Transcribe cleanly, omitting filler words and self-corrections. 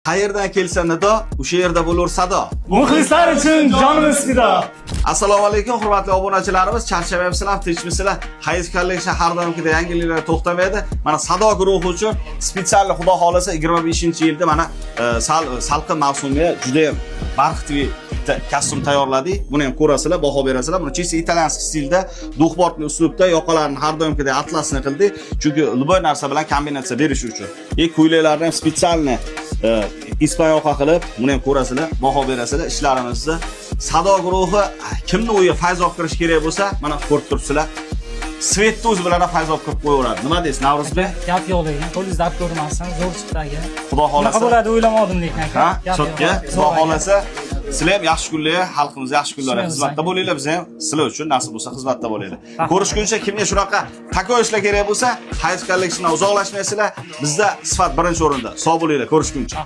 Qayerdan kelsa nido, o'sha yerda bo'lar sado. Muxlislar uchun jonimiz fido. Assalomu alaykum, hurmatli obunachilarimiz. Charchamayapsizlar, tinchmisizlar? Hayz Collection har doimgidek yangiliklar to'xtamaydi. Mana Sado guruhi uchun spetsial xudo xolasa 25-yilda mana salqin mavsumga juda ham barxtli kostyum tayyorladik. Buni ham ko'rasizlar, baho berasizlar. Buni chisi italyanskiy stilda, duxbortli uslubda yoqalarni har doimgidek atlasini qildik. Chunki любой narsa bilan kombinatsiya berish uchun. Ko'ylaklarni ham spetsialni ispan yoqa qilib, buni ham ko'rasizlar, baho berasizlar. Ishlarimizni Sado guruhi kimni o'yi fayz olib kirish kerak bo'lsa, mana ko'rib turibsizlar. Svetni o'zi bilan fayz olib kirib qo'yaveradi. Nima deysiz, Navruzbek? Gap yo'q lekin, qo'lingizda olib ko'rmasdan zo'r chiqdi aka. Xudo xolasa. Nima bo'ladi o'ylamadim lekin aka. Chotga, xudo xolasa. Sizlar ham yaxshi kunlar, xalqimiz yaxshi kunlar xizmatda bo'linglar, biz ham sizlar uchun nasib bo'lsa xizmatda bo'linglar. Ko'rishguncha kimga shunaqa takoy ishlar kerak bo'lsa, Hayz Collectiondan uzoqlashmaysizlar. Bizda sifat birinchi o'rinda. Sog' bo'linglar, ko'rishguncha.